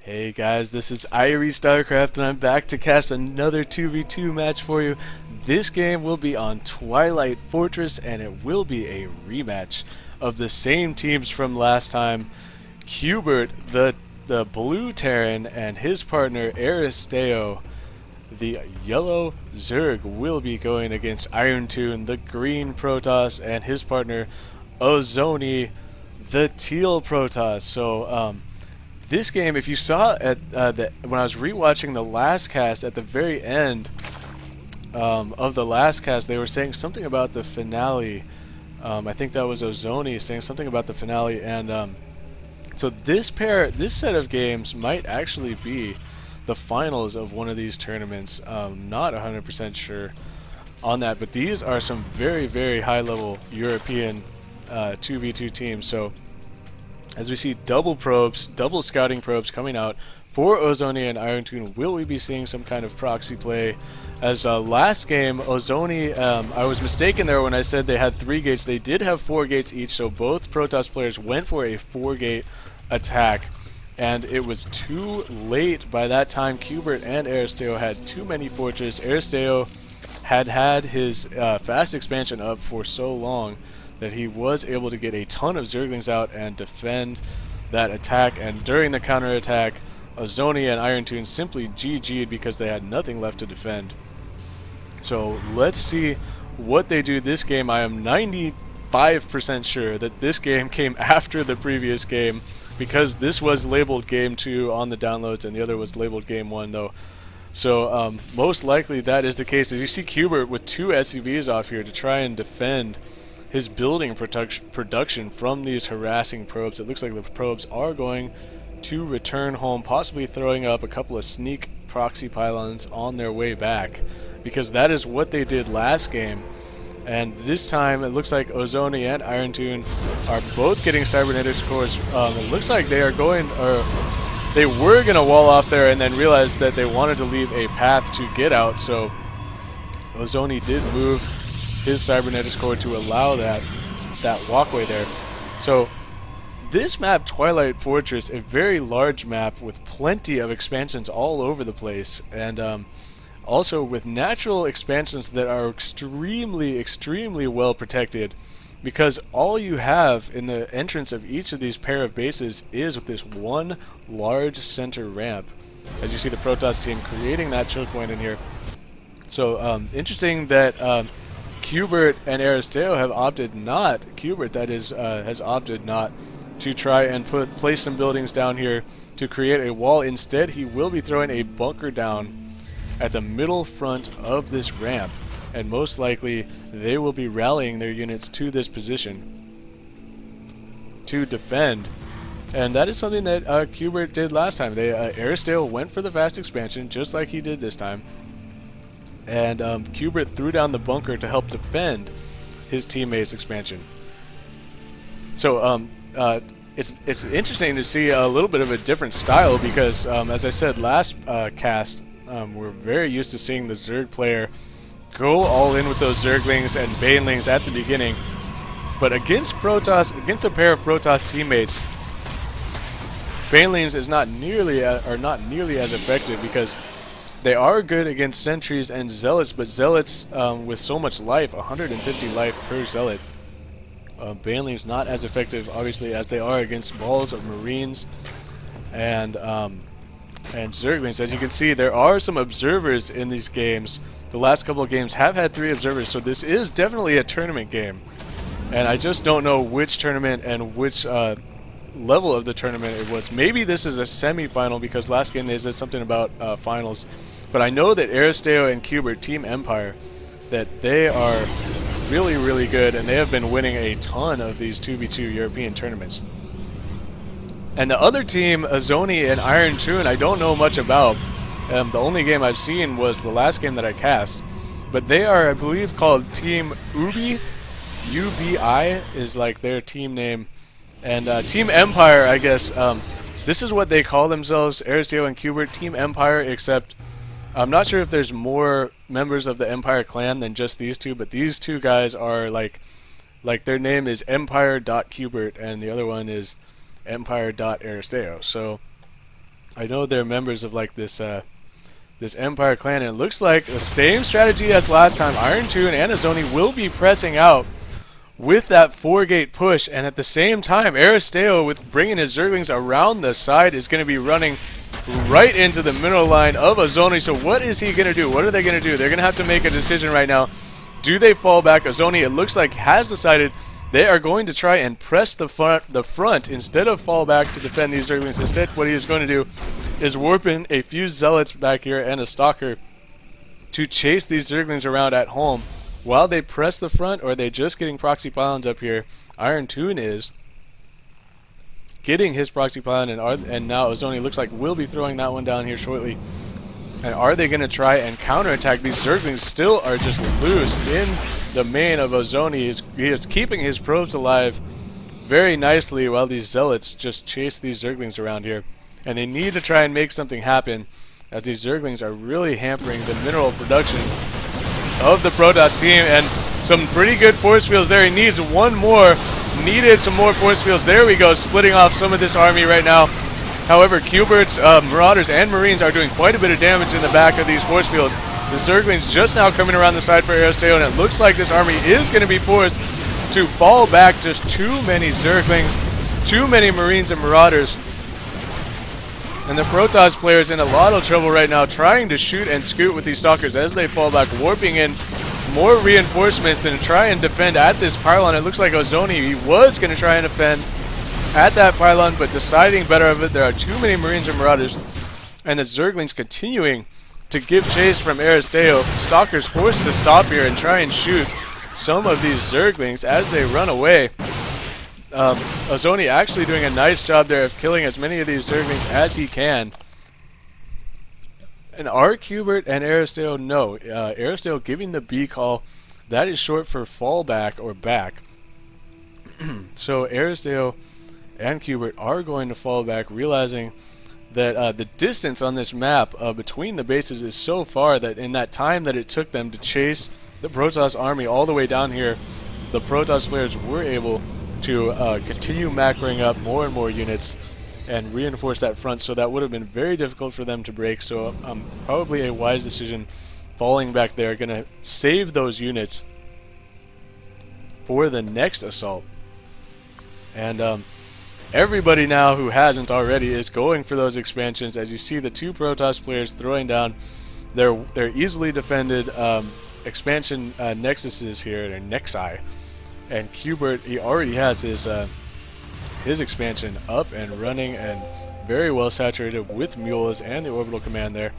Hey guys, this is IrieStarcraft and I'm back to cast another 2v2 match for you. This game will be on Twilight Fortress and it will be a rematch of the same teams from last time. Cubert, the blue Terran, and his partner Aristeo, the yellow Zerg, will be going against IronTune, the green Protoss, and his partner Ozonni, the teal Protoss. So, this game, if you saw at when I was rewatching the last cast, at the very end of the last cast, they were saying something about the finale. I think that was Ozonni saying something about the finale, and so this set of games might actually be the finals of one of these tournaments. Not 100% sure on that, but these are some very, very high-level European 2v2 teams. So, as we see double scouting probes coming out for Ozonni and IronTune, will we be seeing some kind of proxy play? As last game, Ozonni, I was mistaken there when I said they had 3 gates. They did have 4 gates each, so both Protoss players went for a 4-gate attack. And it was too late by that time. Cubert and Aristeo had too many fortresses. Aristeo had his fast expansion up for so long that he was able to get a ton of Zerglings out and defend that attack. And during the counterattack, Ozonni and IronTune simply GG'd because they had nothing left to defend. So let's see what they do this game. I am 95% sure that this game came after the previous game, because this was labeled Game 2 on the downloads and the other was labeled Game 1 though. So most likely that is the case. As you see Cubert with 2 SCVs off here to try and defend his building production from these harassing probes. It looks like the probes are going to return home, possibly throwing up a couple of sneak proxy pylons on their way back, because that is what they did last game. And this time it looks like Ozonni and IronTune are both getting cybernetics cores. It looks like they are going, or they were going to wall off there and then realized that they wanted to leave a path to get out, so Ozonni did move his cybernetics core to allow that walkway there. So this map, Twilight Fortress, a very large map with plenty of expansions all over the place, and also with natural expansions that are extremely well protected, because all you have in the entrance of each of these pair of bases is this one large center ramp. As you see the Protoss team creating that choke point in here. So interesting that Cubert and Aristeo have opted not, Cubert that is, has opted not to try and place some buildings down here to create a wall. Instead, he will be throwing a bunker down at the middle front of this ramp, and most likely they will be rallying their units to this position to defend. And that is something that Cubert did last time. Aristeo went for the fast expansion just like he did this time, and Cubert threw down the bunker to help defend his teammates' expansion. So it's interesting to see a little bit of a different style, because as I said last cast, we're very used to seeing the Zerg player go all in with those Zerglings and Banelings at the beginning, but against Protoss, against a pair of Protoss teammates, Banelings is not nearly as effective, because they are good against sentries and zealots, but zealots with so much life, 150 life per zealot, Banelings not as effective obviously as they are against balls of Marines and Zerglings. As you can see, there are some observers in these games. The last couple of games have had 3 observers, so this is definitely a tournament game. And I just don't know which tournament and which level of the tournament it was. Maybe this is a semi-final, because last game they said something about finals. But I know that Aristeo and Cubert, Team Empire, that they are really good, and they have been winning a ton of these 2v2 European tournaments. And the other team, Ozonni and IronTune, I don't know much about. The only game I've seen was the last game that I cast. But they are, I believe, called Team Ubi. UBI is like their team name. And Team Empire, I guess, this is what they call themselves, Aristeo and Cubert, Team Empire, except I'm not sure if there's more members of the Empire clan than just these two, but these two guys are like their name is Empire.Cubert, and the other one is Empire.Aristeo. So I know they're members of like this this Empire clan, and it looks like the same strategy as last time. IronTune and Ozonni will be pressing out with that 4-gate push, and at the same time, Aristeo, with bringing his Zerglings around the side, is going to be running right into the middle line of Ozonni. So what is he going to do? What are they going to do? They're going to have to make a decision right now. Do they fall back? Ozonni, it looks like, has decided they are going to try and press the front instead of fall back to defend these Zerglings. Instead, what he is going to do is warp in a few Zealots back here and a Stalker to chase these Zerglings around at home while they press the front. Or are they just getting proxy pylons up here? IronTune is getting his proxy pylon, and now Ozonni looks like will be throwing that one down here shortly. And are they going to try and counterattack? These Zerglings still are just loose in the main of Ozonni. He is keeping his probes alive very nicely while these Zealots just chase these Zerglings around here. And they need to try and make something happen, as these Zerglings are really hampering the mineral production of the Protoss team. And some pretty good force fields there. He needs one more. Needed some more force fields. There we go, splitting off some of this army right now. However, Cubert's Marauders and Marines are doing quite a bit of damage in the back of these force fields. The Zerglings just now coming around the side for Aristeo, and it looks like this army is going to be forced to fall back. Just too many Zerglings, too many Marines and Marauders. And the Protoss players in a lot of trouble right now, trying to shoot and scoot with these Stalkers as they fall back, warping in more reinforcements to try and defend at this pylon. It looks like Ozonni, he was going to try and defend at that pylon, but deciding better of it. There are too many Marines and Marauders, and the Zerglings continuing to give chase from Aristeo. Stalkers forced to stop here and try and shoot some of these Zerglings as they run away. Ozonni actually doing a nice job there of killing as many of these Zerglings as he can. And are Cubert and Aristeo? No. Aristeo giving the B call. That is short for fallback or back. So Aristeo and Cubert are going to fall back, realizing that the distance on this map between the bases is so far that in that time that it took them to chase the Protoss army all the way down here, the Protoss players were able to continue macroing up more and more units and reinforce that front. So that would have been very difficult for them to break. So probably a wise decision falling back there, going to save those units for the next assault. And everybody now who hasn't already is going for those expansions. As you see the two Protoss players throwing down their easily defended expansion nexuses here, their nexi. And Cubert, he already has his expansion up and running and very well saturated with mules and the orbital command there.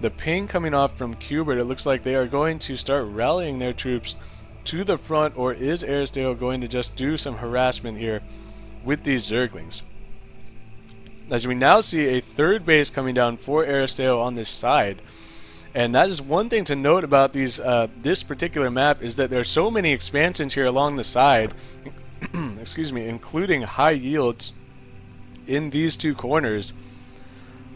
The ping coming off from Cubert, it looks like they are going to start rallying their troops to the front, or is Aristeo going to just do some harassment here with these Zerglings? As we now see a third base coming down for Aristeo on this side. And that is one thing to note about these this particular map, is that there are so many expansions here along the side, excuse me, including high yields in these two corners,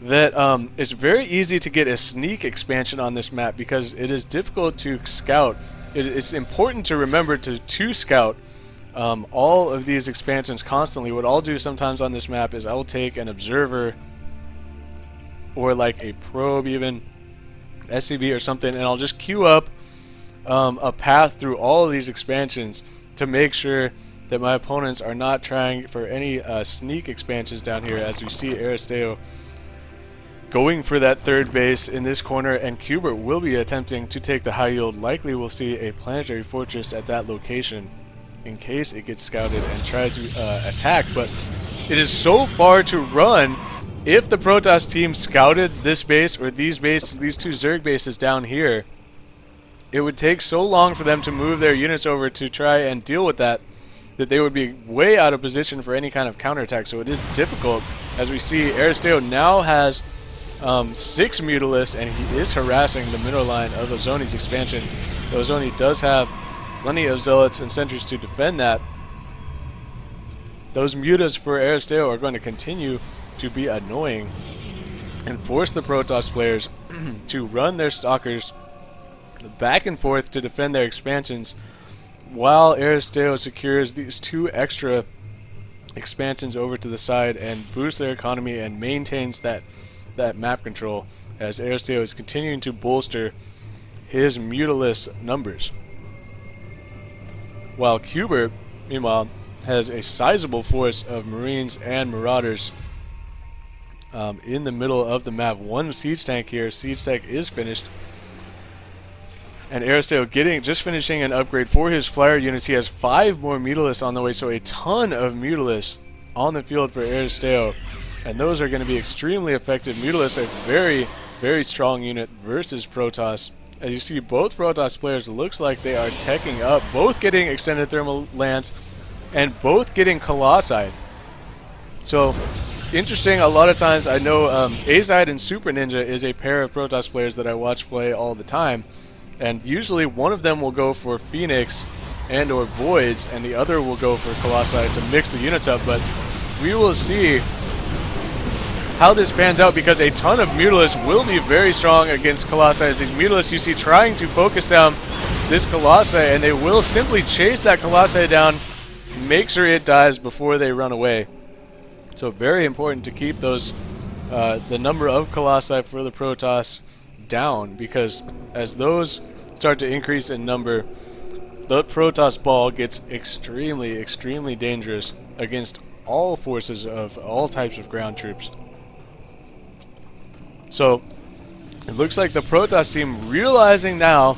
that it's very easy to get a sneak expansion on this map because it is difficult to scout. It's important to remember to scout all of these expansions constantly. What I'll do sometimes on this map is I'll take an observer or like a probe, even SCV or something, and I'll just queue up a path through all of these expansions to make sure that my opponents are not trying for any sneak expansions down here. As we see Aristeo going for that third base in this corner, and Cubert will be attempting to take the high yield. Likely we'll see a planetary fortress at that location in case it gets scouted and try to attack, but it is so far to run. If the Protoss team scouted this base or these two Zerg bases down here, it would take so long for them to move their units over to try and deal with that they would be way out of position for any kind of counterattack. So it is difficult. As we see, Aristeo now has 6 Mutalisks, and he is harassing the middle line of Ozoni's expansion. Ozonni does have plenty of Zealots and sentries to defend that. Those Mutas for Aristeo are going to continue to be annoying and force the Protoss players to run their Stalkers back and forth to defend their expansions, while Aristeo secures these 2 extra expansions over to the side and boosts their economy and maintains that that map control as Aristeo is continuing to bolster his Mutalisk numbers. While Cubert, meanwhile, has a sizable force of Marines and Marauders in the middle of the map. One siege tank here. Siege tank is finished. And Aristeo just finishing an upgrade for his flyer units. He has 5 more Mutalisks on the way, so a ton of Mutalisks on the field for Aristeo. And those are going to be extremely effective. Mutalisks, a very, very strong unit versus Protoss. As you see, both Protoss players looks like they are teching up, both getting extended thermal lance and both getting Colossi. So, interesting, a lot of times I know Azide and Super Ninja is a pair of Protoss players that I watch play all the time. And usually one of them will go for Phoenix and or Voids, and the other will go for Colossi to mix the units up. But we will see how this pans out, because a ton of Mutalisks will be very strong against Colossi. As these Mutalisks you see trying to focus down this Colossi, and they will simply chase that Colossi down, make sure it dies before they run away. So very important to keep those the number of Colossi for the Protoss down, because as those start to increase in number, the Protoss ball gets extremely, extremely dangerous against all forces of all types of ground troops. So it looks like the Protoss team realizing now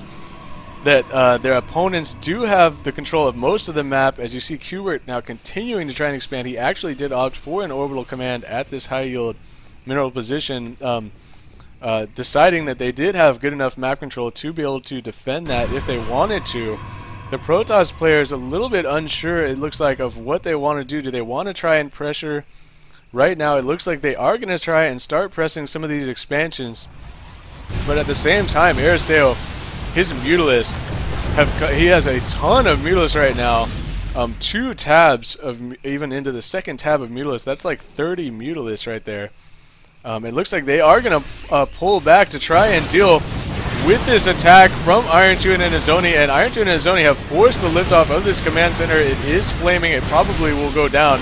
that their opponents do have the control of most of the map. As you see, Cubert now continuing to try and expand. He actually did opt for an orbital command at this high yield mineral position, deciding that they did have good enough map control to be able to defend that if they wanted to. The Protoss players a little bit unsure, it looks like, of what they want to do. Do they want to try and pressure? Right now it looks like they are going to try and start pressing some of these expansions, but at the same time Aristeo, his Mutalisks, he has a ton of Mutalisks right now. 2 tabs of, even into the second tab of Mutalisks, that's like 30 Mutalisks right there. It looks like they are going to pull back to try and deal with this attack from IronTune and Ozonni, and IronTune and Ozonni have forced the liftoff of this command center. It is flaming, it probably will go down,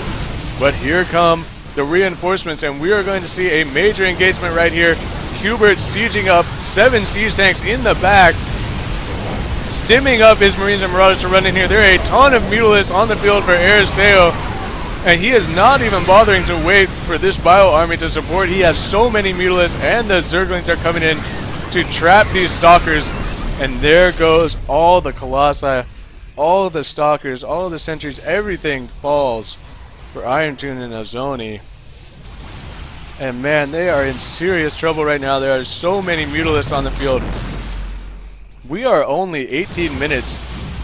but here come the reinforcements, and we are going to see a major engagement right here. Cubert sieging up 7 siege tanks in the back, stimming up his Marines and Marauders to run in here. There are a ton of Mutalisks on the field for Aristeo, and he is not even bothering to wait for this bio army to support. He has so many Mutalisks, and the Zerglings are coming in to trap these Stalkers, and there goes all the Colossi, all the Stalkers, all the sentries, everything falls for IronTune and Ozonni. And man, they are in serious trouble right now. There are so many Mutalisks on the field. We are only 18 minutes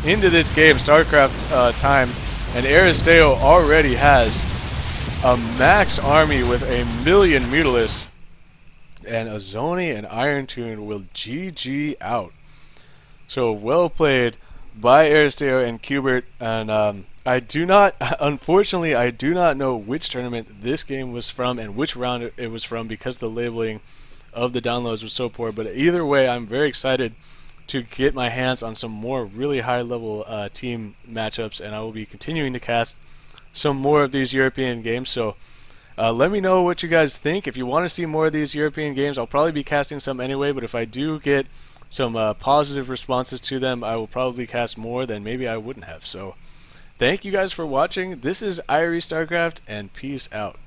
into this game, StarCraft time, and Aristeo already has a max army with 1,000,000 Mutalisks. And Ozonni and IronTune will GG out. So well played by Aristeo and Cubert, and I do not, unfortunately, I do not know which tournament this game was from and which round it was from, because the labeling of the downloads was so poor. But either way, I'm very excited to get my hands on some more really high-level team matchups, and I will be continuing to cast some more of these European games. So let me know what you guys think. If you want to see more of these European games, I'll probably be casting some anyway, but if I do get some positive responses to them, I will probably cast more than maybe I wouldn't have. So thank you guys for watching. This is IrieStarcraft, and peace out.